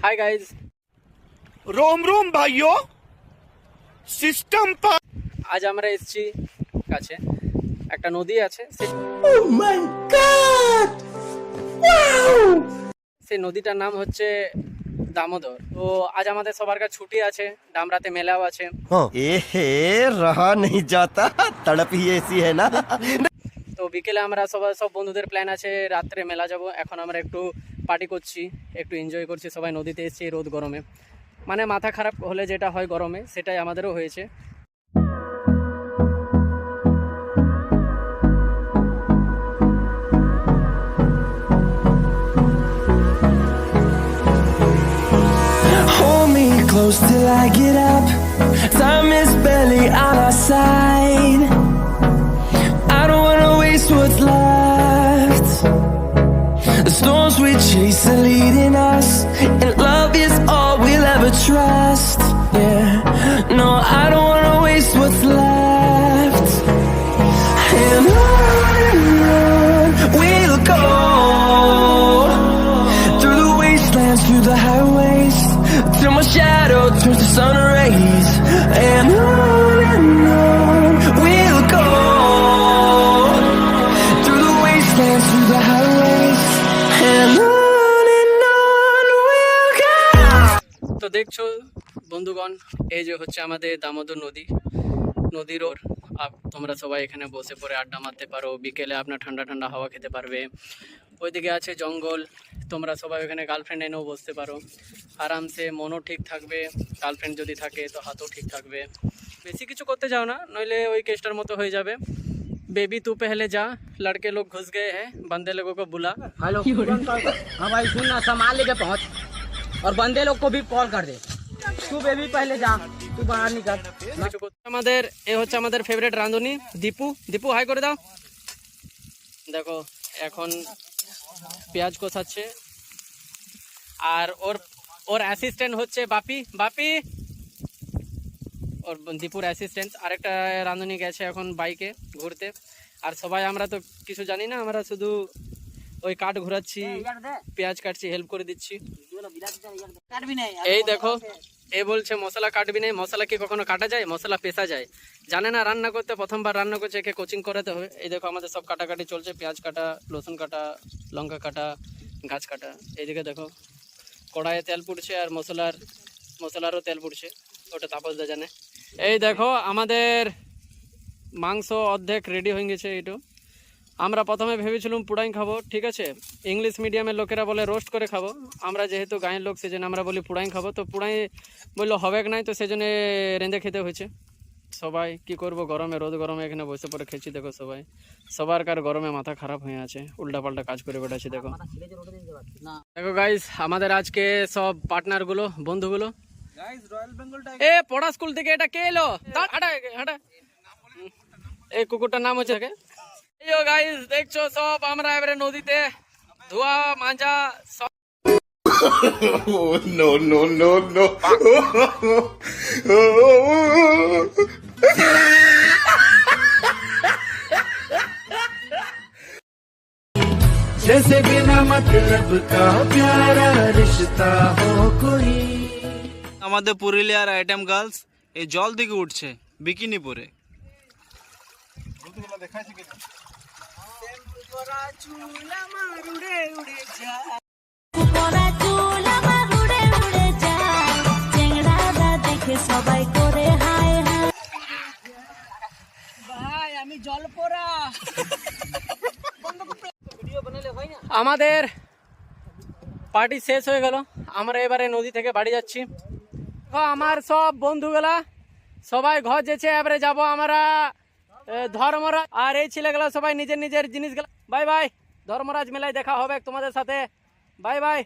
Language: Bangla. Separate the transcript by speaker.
Speaker 1: হাই গাইজ,
Speaker 2: रोम रोम भाइयों सिस्टम पर
Speaker 1: আজ আমরা এসেছি কাছে একটা নদী আছে, সেই নদীটার নাম হচ্ছে দামোদর। তো আজ আমাদের সবার কাছে ছুটি আছে, ডামরাতে মেলাও আছে।
Speaker 3: এহে রহা नहीं जाता तड़प ही ऐसी है ना।
Speaker 1: তো বিকেলে আমরা সব বন্ধুদের প্ল্যান আছে রাত্রে মেলা যাব। এখন আমরা একটু পার্টি করছি, একটু এনজয় করছি, সবাই নদীতে এসেছি রোদ গরমে। মানে মাথা খারাপ হলে যেটা হয় গরমে, সেটাই আমাদেরও হয়েছে।
Speaker 4: Hold me close till I get up. Time is barely on our side. I don't wanna waste what's left. The storms we chase are leading us, and love is all we'll ever trust. Yeah, no, I don't wanna waste what's left. And on we'll go, through the wastelands, through the highways, till my shadow turns to sun rays. And on we'll go, through the wastelands, through the highways, and on we'll go.
Speaker 1: তো দেখছো বন্ধুগণ, এই যে হচ্ছে আমাদের দামোদর নদীর ওর। তোমরা সবাই এখানে বসে পড়ে আড্ডা মারতে পারো, বিকেলে আপনার ঠান্ডা ঠান্ডা হাওয়া খেতে পারবে। ওইদিকে আছে জঙ্গল, তোমরা সবাই ওখানে গার্লফ্রেন্ড এনেও বসতে পারো আরামসে, মনও ঠিক থাকবে। গার্লফ্রেন্ড যদি থাকে তো হাতও ঠিক থাকবে। বেশি কিছু করতে যাও না, নইলে ওই কেসটার মতো হয়ে যাবে। बेबी तू पहले जा, लड़के लोग घुस गए हैं, बंदे लोगों को बुला।
Speaker 5: हेलो। हाँ भाई सुन ना, सामान लेके पहुँच और बंदे लोग को भी कॉल कर दे। तू बेबी पहले जा, तू बाहर निकल।
Speaker 1: আমাদের এ হচ্ছে আমাদের ফেভারিট রাঁধুনি দীপু হাই করে দাও। দেখো এখন পেঁয়াজ কষাচ্ছে, আর ওর অ্যাসিস্ট্যান্ট হচ্ছে বাপি ওর দীপুর অ্যাসিস্ট্যান্ট। আরেকটা রাঁধুনি গেছে এখন বাইকে ঘুরতে। আর সবাই আমরা তো কিছু জানি না, আমরা শুধু ওই কাঠ ঘোরাচ্ছি, পেঁয়াজ কাটছি, হেল্প করে দিচ্ছি। এই দেখো এ বলছে মশলা কাটবি না। মশলা কি কখনো কাটা যায়? মশলা পেশা যায়। জানে না রান্না করতে, প্রথমবার রান্না করছে, একে কোচিং করাতে হবে। এই দেখো আমাদের সব কাটাকাটি চলছে, পেঁয়াজ কাটা, রসুন কাটা, লঙ্কা কাটা, গাছ কাটা। এইদিকে দেখো কড়াইয়ে তেল পুড়ছে, আর মশলারও তেল পুড়ছে, ওটা তাপসদা জানে। এই দেখো আমাদের মাংস অর্ধেক রেডি হয়ে গেছে। এইটু আমরা প্রথমে ভেবেছিলাম পুড়াই খাবো, ঠিক আছে। ইংলিশ মিডিয়ামের লোকেরা বলে রোস্ট করে খাবো, আমরা যেহেতু গাঁয়ের লোক সেজন্য আমরা বলি পুড়াই খাবো। তো পুড়াই বললো হবে নাই, তো সেজন্য রেঁধে খেতে হয়েছে। সবাই কি করব, গরমে রোদ গরমে এখানে বসে পড়ে খেয়েছি। দেখো সবার কার গরমে মাথা খারাপ হয়ে আছে, উল্টাপাল্টা কাজ করে বেড়াচ্ছি। দেখো গাইস, আমাদের আজকে সব পার্টনারগুলো, বন্ধুগুলো। এ পড়া স্কুল থেকে এটা কে এলো? হাঁটা এই কুকুরটার নাম হচ্ছে গাইস, দেখছো সব আমরা এবারে নদীতে ধোয়া মাজা সব।
Speaker 2: नो नो नो नो
Speaker 4: जैसे बिना मतलब का प्यारा रिश्ता हो कोई।
Speaker 6: আমাদের পুরুলিয়ার আইটেম গার্লস এই জল দিকে উঠছে বিকিনি পরে।
Speaker 1: আমাদের পার্টি শেষ হয়ে গেল, আমরা এবারে নদী থেকে বাড়ি যাচ্ছি। আমার সব বন্ধুগুলা সবাই ঘর যেছে, এবারে যাব আমরা ধর্মরাজ। আর এই ছেলেগুলা সবাই নিজের নিজের জিনিসগুলা। বাই বাই, ধর্মরাজ মেলায় দেখা হবে তোমাদের সাথে। Bye bye.